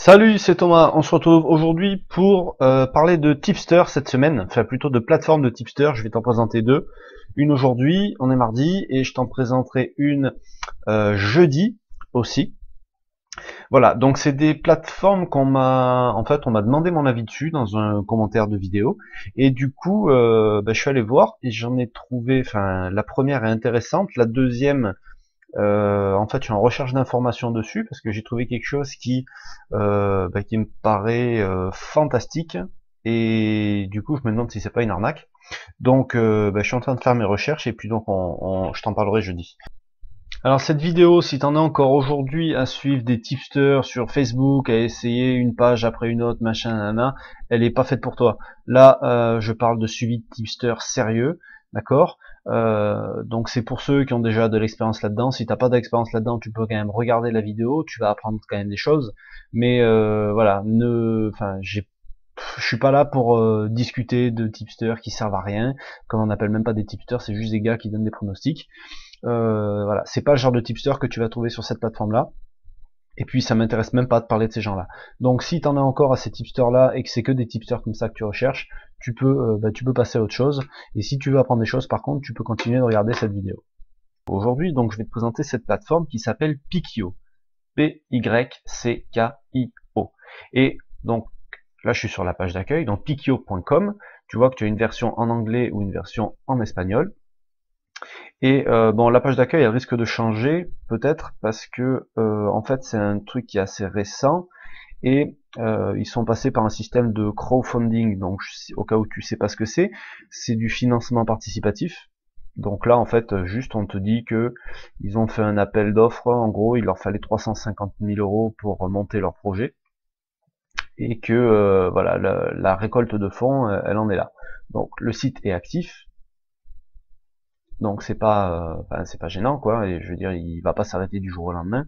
Salut, c'est Thomas. On se retrouve aujourd'hui pour parler de tipster cette semaine, enfin plutôt de plateforme de tipster. Je vais t'en présenter deux. Une aujourd'hui, on est mardi, et je t'en présenterai une jeudi aussi. Voilà, donc c'est des plateformes on m'a demandé mon avis dessus dans un commentaire de vidéo, et du coup, je suis allé voir et j'en ai trouvé. Enfin, la première est intéressante, la deuxième. En fait, je suis en recherche d'informations dessus parce que j'ai trouvé quelque chose qui me paraît fantastique, et du coup, je me demande si c'est pas une arnaque. Donc, je suis en train de faire mes recherches, et puis donc, je t'en parlerai jeudi. Alors cette vidéo, si t'en es encore aujourd'hui à suivre des tipsters sur Facebook, à essayer une page après une autre, machin, nana, elle est pas faite pour toi. Là, je parle de suivi de tipsters sérieux, d'accord. Donc c'est pour ceux qui ont déjà de l'expérience là-dedans. Si t'as pas d'expérience là-dedans, tu peux quand même regarder la vidéo, tu vas apprendre quand même des choses. Mais voilà, je suis pas là pour discuter de tipsters qui servent à rien, comme on appelle même pas des tipsters, c'est juste des gars qui donnent des pronostics. Voilà, c'est pas le genre de tipster que tu vas trouver sur cette plateforme-là. Et puis ça m'intéresse même pas de parler de ces gens-là. Donc si t'en as encore à ces tipsters-là et que c'est que des tipsters comme ça que tu recherches, tu peux passer à autre chose. Et si tu veux apprendre des choses, par contre, tu peux continuer de regarder cette vidéo. Aujourd'hui, donc, je vais te présenter cette plateforme qui s'appelle Pykio. P-Y-C-K-I-O. Et donc là, je suis sur la page d'accueil, donc pykio.com. Tu vois que tu as une version en anglais ou une version en espagnol. Et bon, la page d'accueil, elle risque de changer, peut-être, parce que en fait, c'est un truc qui est assez récent, et ils sont passés par un système de crowdfunding. Donc, au cas où tu sais pas ce que c'est du financement participatif. Donc là, en fait, juste, on te dit que ils ont fait un appel d'offres. En gros, il leur fallait 350 000 euros pour monter leur projet, et que voilà, la récolte de fonds, elle en est là. Donc, le site est actif. Donc c'est pas gênant, quoi. Et je veux dire, il va pas s'arrêter du jour au lendemain.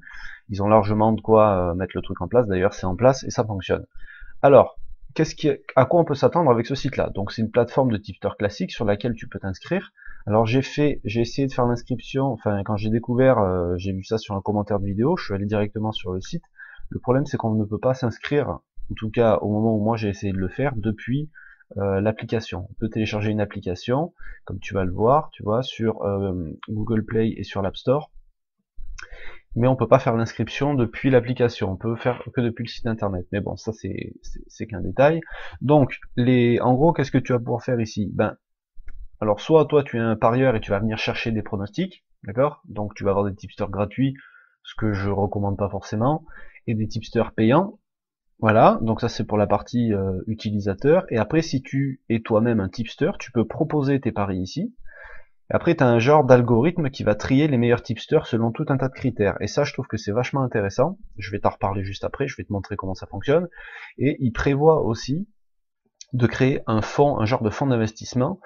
Ils ont largement de quoi mettre le truc en place. D'ailleurs, c'est en place et ça fonctionne. Alors, à quoi on peut s'attendre avec ce site-là? Donc c'est une plateforme de tipster classique sur laquelle tu peux t'inscrire. Alors j'ai essayé de faire l'inscription. Enfin, quand j'ai découvert, j'ai vu ça sur un commentaire de vidéo. Je suis allé directement sur le site. Le problème, c'est qu'on ne peut pas s'inscrire, en tout cas au moment où moi j'ai essayé de le faire, depuis l'application. On peut télécharger une application, comme tu vas le voir, tu vois, sur Google Play et sur l'App Store, mais on peut pas faire l'inscription depuis l'application. On peut faire que depuis le site internet. Mais bon, ça c'est qu'un détail. Donc, en gros, qu'est-ce que tu vas pouvoir faire ici? Ben, alors soit toi tu es un parieur et tu vas venir chercher des pronostics, d'accord? Donc tu vas avoir des tipsters gratuits, ce que je recommande pas forcément, et des tipsters payants. Voilà, donc ça c'est pour la partie utilisateur. Et après, si tu es toi-même un tipster, tu peux proposer tes paris ici. Et après, tu as un genre d'algorithme qui va trier les meilleurs tipsters selon tout un tas de critères. Et ça, je trouve que c'est vachement intéressant. Je vais t'en reparler juste après, je vais te montrer comment ça fonctionne. Et il prévoit aussi de créer un fonds, un genre de fonds d'investissement,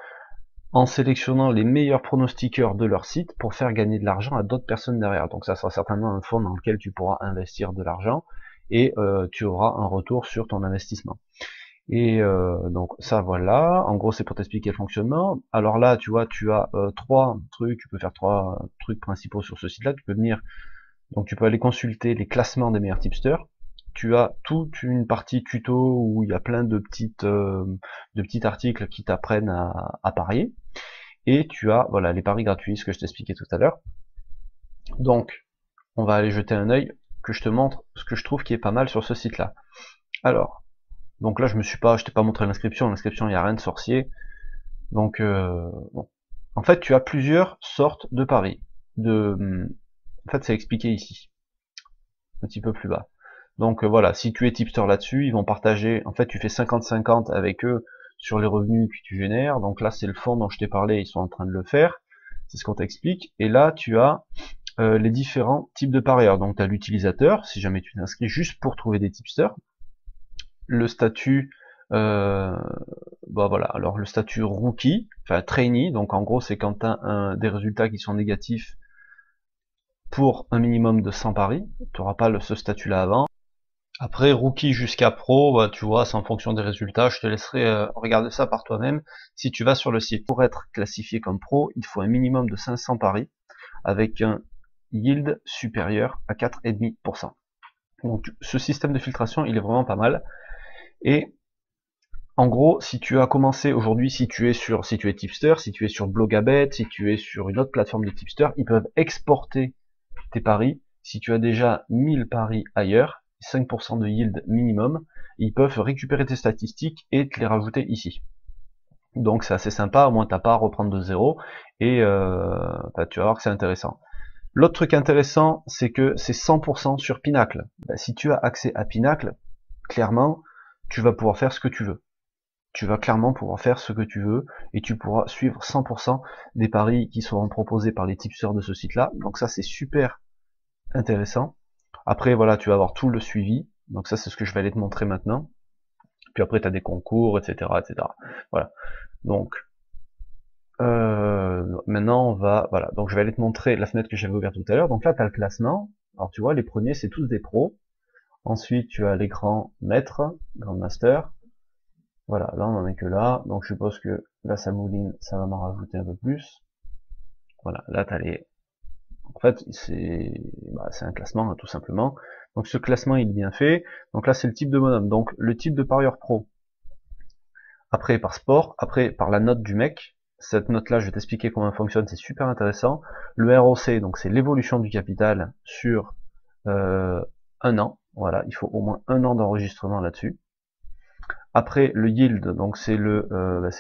en sélectionnant les meilleurs pronostiqueurs de leur site pour faire gagner de l'argent à d'autres personnes derrière. Donc ça sera certainement un fonds dans lequel tu pourras investir de l'argent, et tu auras un retour sur ton investissement. Et donc ça, voilà, en gros c'est pour t'expliquer le fonctionnement. Alors là, tu vois, tu as trois trucs, tu peux faire trois trucs principaux sur ce site-là. Tu peux venir, donc tu peux aller consulter les classements des meilleurs tipsters. Tu as toute une partie tuto où il y a plein de petits articles qui t'apprennent à parier. Et tu as, voilà, les paris gratuits, ce que je t'expliquais tout à l'heure. Donc, on va aller jeter un œil, que je te montre ce que je trouve qui est pas mal sur ce site-là. Alors, donc là, je t'ai pas montré l'inscription. L'inscription, il n'y a rien de sorcier. Donc, bon. En fait, tu as plusieurs sortes de paris. En fait, c'est expliqué ici, un petit peu plus bas. Donc voilà, si tu es tipster là-dessus, ils vont partager. En fait, tu fais 50-50 avec eux sur les revenus que tu génères. Donc là, c'est le fonds dont je t'ai parlé, ils sont en train de le faire. C'est ce qu'on t'explique. Et là, tu as les différents types de parieurs. Donc tu as l'utilisateur, si jamais tu t'inscris juste pour trouver des tipsters. Le statut, voilà, alors le statut rookie, enfin trainee, donc en gros c'est quand tu as des résultats qui sont négatifs pour un minimum de 100 paris, tu n'auras pas ce statut là avant. Après rookie jusqu'à pro, bah, tu vois, c'est en fonction des résultats, je te laisserai regarder ça par toi-même si tu vas sur le site. Pour être classifié comme pro, il faut un minimum de 500 paris avec un yield supérieur à 4,5%. Donc ce système de filtration, il est vraiment pas mal. Et en gros, si tu as commencé aujourd'hui, si tu es tipster, si tu es sur Blogabet, si tu es sur une autre plateforme de tipster, ils peuvent exporter tes paris. Si tu as déjà 1000 paris ailleurs, 5% de yield minimum, ils peuvent récupérer tes statistiques et te les rajouter ici. Donc c'est assez sympa, au moins t'as pas à reprendre de zéro, et tu vas voir que c'est intéressant. L'autre truc intéressant, c'est que c'est 100% sur Pinacle. Si tu as accès à Pinacle, clairement, tu vas pouvoir faire ce que tu veux. Tu vas clairement pouvoir faire ce que tu veux, et tu pourras suivre 100% des paris qui seront proposés par les tipsters de ce site-là. Donc ça, c'est super intéressant. Après, voilà, tu vas avoir tout le suivi. Donc ça, c'est ce que je vais aller te montrer maintenant. Puis après, tu as des concours, etc., etc. Voilà. Donc, maintenant, voilà. Donc, je vais aller te montrer la fenêtre que j'avais ouverte tout à l'heure. Donc là, tu as le classement. Alors, tu vois, les premiers, c'est tous des pros. Ensuite, tu as les grands maîtres, grand master. Voilà, là, on en est que là. Donc, je suppose que là, ça mouline, ça va m'en rajouter un peu plus. Voilà, là, tu as les... En fait, c'est un classement, hein, tout simplement. Donc, ce classement, il est bien fait. Donc là, c'est le type de bonhomme. Donc, le type de parieur pro. Après, par sport. Après, par la note du mec. Cette note-là, je vais t'expliquer comment elle fonctionne, c'est super intéressant. Le ROC, donc c'est l'évolution du capital sur un an. Voilà, il faut au moins un an d'enregistrement là-dessus. Après, le yield, donc c'est le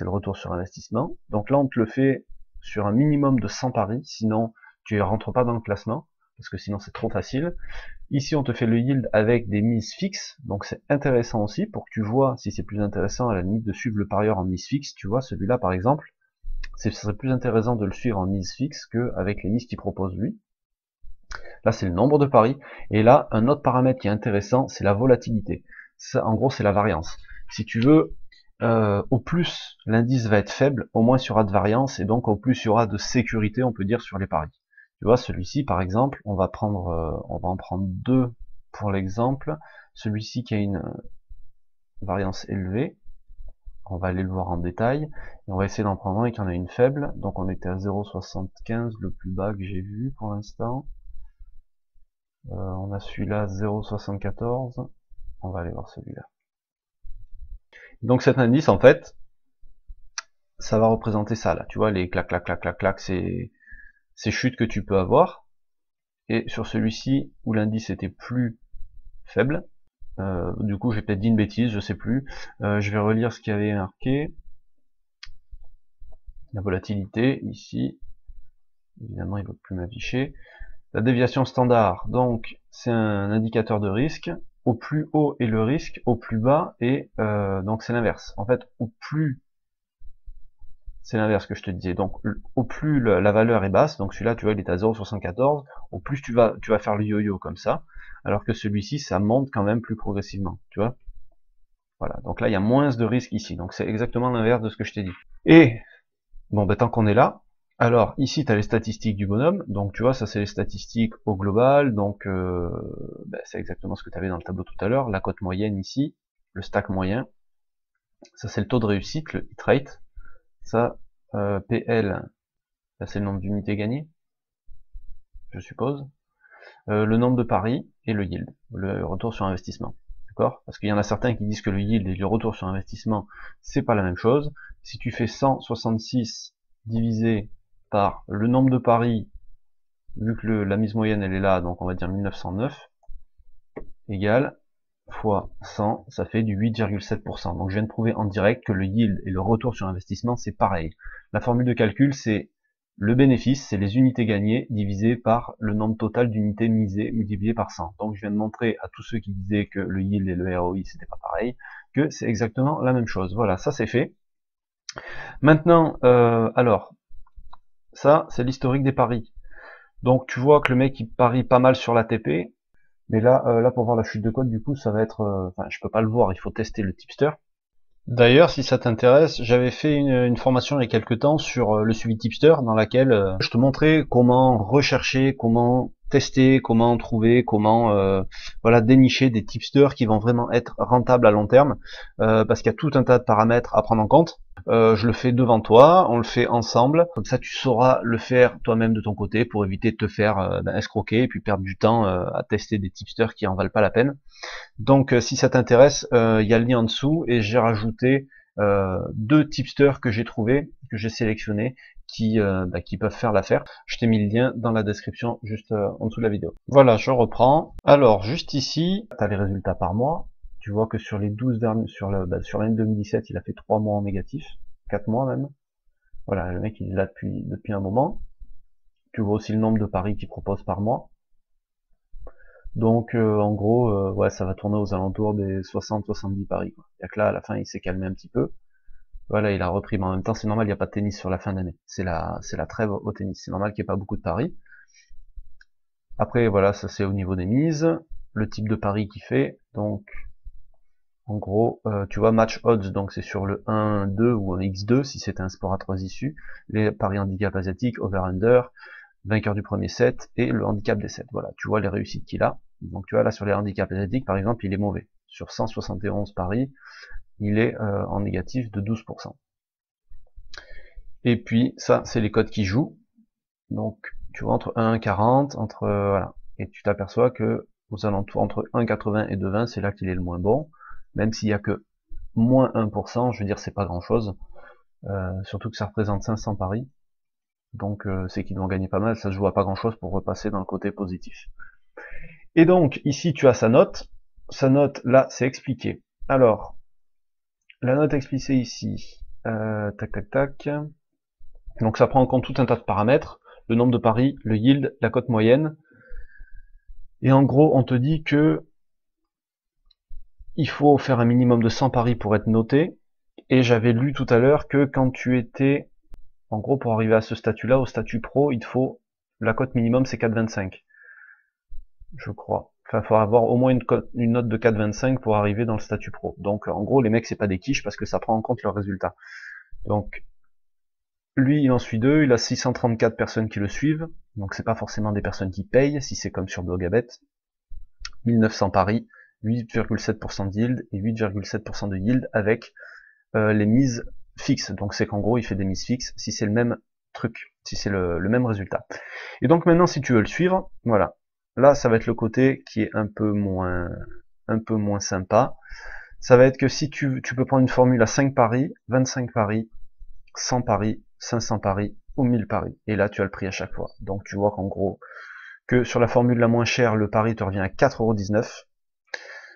retour sur investissement. Donc là, on te le fait sur un minimum de 100 paris, sinon tu ne rentres pas dans le classement, parce que sinon c'est trop facile. Ici, on te fait le yield avec des mises fixes, donc c'est intéressant aussi, pour que tu vois si c'est plus intéressant à la limite de suivre le parieur en mise fixe. Tu vois, celui-là par exemple, ce serait plus intéressant de le suivre en mise fixe qu'avec les mises qu'il propose lui. Là, c'est le nombre de paris. Et là, un autre paramètre qui est intéressant, c'est la volatilité. Ça, en gros, c'est la variance. Si tu veux, au plus l'indice va être faible, au moins il y aura de variance, et donc au plus il y aura de sécurité, on peut dire, sur les paris. Tu vois, celui-ci, par exemple, on va en prendre deux pour l'exemple. Celui-ci qui a une variance élevée, on va aller le voir en détail, et on va essayer d'en prendre un qui en a une faible. Donc on était à 0,75, le plus bas que j'ai vu pour l'instant. On a celui-là 0,74. On va aller voir celui-là. Donc cet indice, en fait, ça va représenter ça là. Tu vois, les clac, clac, clac, clac, clac, ces chutes que tu peux avoir. Et sur celui-ci, où l'indice était plus faible, du coup j'ai peut-être dit une bêtise, je sais plus. Je vais relire ce qu'il y avait marqué. La volatilité, ici, évidemment il ne va plus m'afficher. La déviation standard, donc c'est un indicateur de risque. Au plus haut est le risque, au plus bas et donc c'est l'inverse. En fait, au plus c'est l'inverse que je te disais. Donc au plus la valeur est basse, donc celui-là tu vois il est à 0,74, au plus tu vas faire le yo-yo comme ça, alors que celui-ci ça monte quand même plus progressivement, tu vois. Voilà, donc là il y a moins de risque ici, donc c'est exactement l'inverse de ce que je t'ai dit. Et bon, tant qu'on est là, alors ici tu as les statistiques du bonhomme, donc tu vois ça c'est les statistiques au global, donc c'est exactement ce que tu avais dans le tableau tout à l'heure, la cote moyenne ici, le stack moyen, ça c'est le taux de réussite, le hit rate, ça PL, ça c'est le nombre d'unités gagnées, je suppose, le nombre de paris et le yield, le retour sur investissement. D'accord? Parce qu'il y en a certains qui disent que le yield et le retour sur investissement, c'est pas la même chose. Si tu fais 166 divisé par le nombre de paris, vu que la mise moyenne elle est là, donc on va dire 1909, égale fois 100, ça fait du 8,7%. Donc je viens de prouver en direct que le yield et le retour sur investissement, c'est pareil. La formule de calcul, c'est le bénéfice, c'est les unités gagnées divisé par le nombre total d'unités misées multiplié par 100. Donc je viens de montrer à tous ceux qui disaient que le yield et le ROI c'était pas pareil, que c'est exactement la même chose. Voilà, ça c'est fait. Maintenant, alors, ça c'est l'historique des paris. Donc tu vois que le mec il parie pas mal sur l'ATP, mais là, pour voir la chute de cote, du coup, ça va être, enfin, je peux pas le voir, il faut tester le tipster. D'ailleurs, si ça t'intéresse, j'avais fait une formation il y a quelques temps sur le suivi tipster, dans laquelle je te montrais comment rechercher, comment tester, comment trouver, comment voilà, dénicher des tipsters qui vont vraiment être rentables à long terme, parce qu'il y a tout un tas de paramètres à prendre en compte. Je le fais devant toi, on le fait ensemble, comme ça tu sauras le faire toi-même de ton côté pour éviter de te faire escroquer et puis perdre du temps à tester des tipsters qui en valent pas la peine. Donc si ça t'intéresse, il y a le lien en dessous et j'ai rajouté 2 tipsters que j'ai trouvé, que j'ai sélectionné, qui peuvent faire l'affaire. Je t'ai mis le lien dans la description juste en dessous de la vidéo. Voilà, je reprends. Alors juste ici, tu as les résultats par mois. Tu vois que sur les 12 derniers, sur l'année 2017, il a fait 3 mois en négatif, 4 mois même. Voilà, le mec il est là depuis un moment. Tu vois aussi le nombre de paris qu'il propose par mois. Donc en gros, ouais, ça va tourner aux alentours des 60-70 paris, quoi. Il y a que là, à la fin, il s'est calmé un petit peu. Voilà, il a repris, mais en même temps, c'est normal, il n'y a pas de tennis sur la fin d'année. C'est la trêve au tennis. C'est normal qu'il n'y ait pas beaucoup de paris. Après, voilà, ça c'est au niveau des mises, le type de pari qu'il fait. Donc, en gros, tu vois, match odds, donc c'est sur le 1-2 ou un X2, si c'était un sport à 3 issues. Les paris handicap asiatique, over-under, vainqueur du premier set, et le handicap des sets. Voilà, tu vois les réussites qu'il a. Donc tu vois, là, sur les handicaps asiatiques, par exemple, il est mauvais. Sur 171 paris, il est en négatif de 12%. Et puis, ça, c'est les codes qui jouent. Donc, tu vois, entre 1,40, voilà. Et tu t'aperçois que aux alentours, entre 1,80 et 2,20, c'est là qu'il est le moins bon. Même s'il y a que moins 1%, je veux dire, c'est pas grand chose. Surtout que ça représente 500 paris. Donc, c'est qu'ils vont gagner pas mal, ça se joue à pas grand chose pour repasser dans le côté positif. Et donc, ici, tu as sa note. Sa note, là, c'est expliqué. Alors, la note expliquée ici, tac, tac, tac. Donc, ça prend en compte tout un tas de paramètres. Le nombre de paris, le yield, la cote moyenne. Et en gros, on te dit que il faut faire un minimum de 100 paris pour être noté. Et j'avais lu tout à l'heure que quand tu étais, en gros, pour arriver à ce statut-là, au statut pro, il te faut, la cote minimum, c'est 4,25. Je crois. Enfin, il faut avoir au moins une note de 4,25 pour arriver dans le statut pro. Donc, en gros, les mecs, c'est pas des quiches parce que ça prend en compte leurs résultats. Donc, lui, il en suit 2, il a 634 personnes qui le suivent. Donc, c'est pas forcément des personnes qui payent, si c'est comme sur Blogabet. 1900 paris, 8,7% de yield et 8,7% de yield avec les mises fixes. Donc, c'est qu'en gros, il fait des mises fixes si c'est le même truc, si c'est le même résultat. Et donc, maintenant, si tu veux le suivre, voilà. Là, ça va être le côté qui est un peu moins sympa. Ça va être que si tu peux prendre une formule à 5 paris, 25 paris, 100 paris, 500 paris ou 1000 paris. Et là, tu as le prix à chaque fois. Donc, tu vois qu'en gros, que sur la formule la moins chère, le pari te revient à 4,19 €.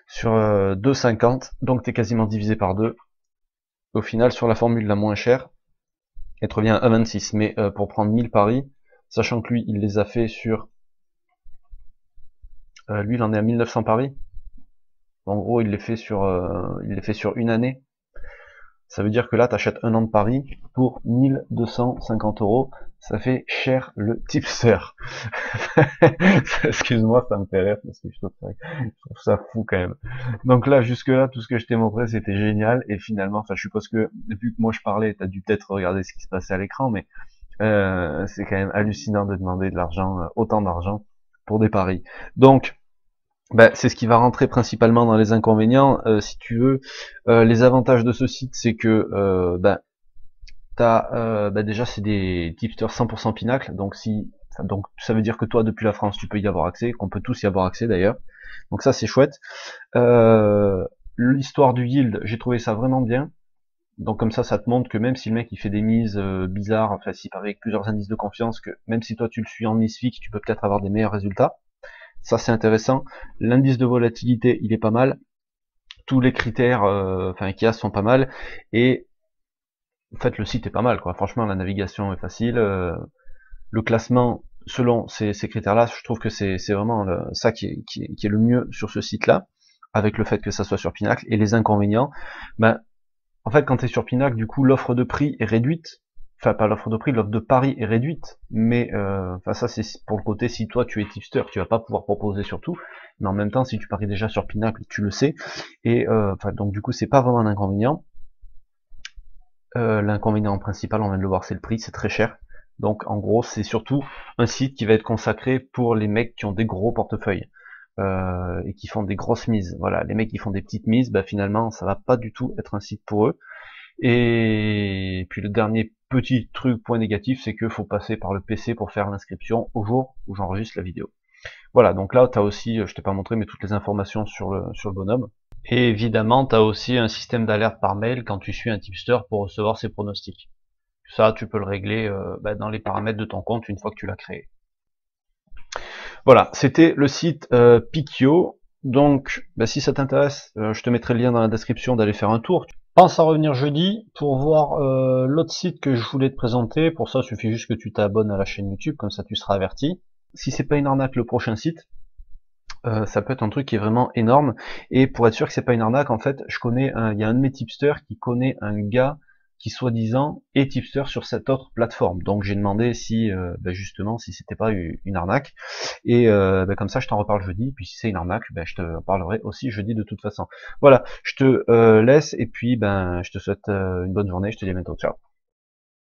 Sur 2,50, donc tu es quasiment divisé par 2. Au final, sur la formule la moins chère, elle te revient à 26. Mais pour prendre 1000 paris, sachant que lui, il les a fait sur... lui, il en est à 1900 paris. En gros, il les fait sur une année. Ça veut dire que là, tu achètes un an de paris pour 1250 €. Ça fait cher le tipster. Excuse-moi, ça me fait rire parce que je trouve ça fou quand même. Donc là, jusque-là, tout ce que je t'ai montré, c'était génial. Et finalement, enfin, je suppose que depuis que moi je parlais, tu as dû peut-être regarder ce qui se passait à l'écran, mais c'est quand même hallucinant de demander de l'argent, autant d'argent pour des paris. Donc, c'est ce qui va rentrer principalement dans les inconvénients, si tu veux. Les avantages de ce site, c'est que déjà c'est des tipsters 100% Pinacle, donc ça veut dire que toi depuis la France tu peux y avoir accès, qu'on peut tous y avoir accès d'ailleurs. Donc ça c'est chouette. L'histoire du yield, j'ai trouvé ça vraiment bien. Donc comme ça te montre que même si le mec il fait des mises bizarres, enfin s'il paraît avec plusieurs indices de confiance, que même si toi tu le suis en mise fixe, tu peux peut-être avoir des meilleurs résultats. Ça c'est intéressant. L'indice de volatilité, il est pas mal. Tous les critères qu'il y a sont pas mal. Et en fait, le site est pas mal, quoi. Franchement, la navigation est facile. Le classement, selon ces critères-là, je trouve que c'est vraiment ça qui est le mieux sur ce site-là, avec le fait que ça soit sur Pinacle. Et les inconvénients, en fait, quand tu es sur Pinacle, du coup, l'offre de prix est réduite. Enfin, pas l'offre de prix, l'offre de pari est réduite. Mais, ça, c'est pour le côté, si toi, tu es tipster, tu vas pas pouvoir proposer sur tout. Mais en même temps, si tu paries déjà sur Pinacle, tu le sais. Et, donc, du coup, c'est pas vraiment un inconvénient. L'inconvénient principal, on vient de le voir, c'est le prix, c'est très cher. Donc en gros, c'est surtout un site qui va être consacré pour les mecs qui ont des gros portefeuilles et qui font des grosses mises. Voilà, les mecs qui font des petites mises, bah, finalement, ça va pas du tout être un site pour eux. Et puis le dernier petit truc, point négatif, c'est qu'il faut passer par le PC pour faire l'inscription au jour où j'enregistre la vidéo. Voilà, donc là, tu as aussi, je t'ai pas montré, mais toutes les informations sur le bonhomme. Et évidemment, tu as aussi un système d'alerte par mail quand tu suis un tipster pour recevoir ses pronostics. Ça, tu peux le régler dans les paramètres de ton compte une fois que tu l'as créé. Voilà, c'était le site Pikio. Donc, si ça t'intéresse, je te mettrai le lien dans la description d'aller faire un tour. Pense à revenir jeudi pour voir l'autre site que je voulais te présenter. Pour ça, il suffit juste que tu t'abonnes à la chaîne YouTube, comme ça tu seras averti. Si c'est pas une arnaque le prochain site, ça peut être un truc qui est vraiment énorme. Et pour être sûr que c'est pas une arnaque, en fait, il y a un de mes tipsters qui connaît un gars qui soi-disant est tipster sur cette autre plateforme. Donc j'ai demandé si justement si c'était pas une arnaque. Et comme ça je t'en reparle jeudi. Puis si c'est une arnaque, je te parlerai aussi jeudi de toute façon. Voilà, je te laisse et puis je te souhaite une bonne journée. Je te dis à bientôt. Ciao.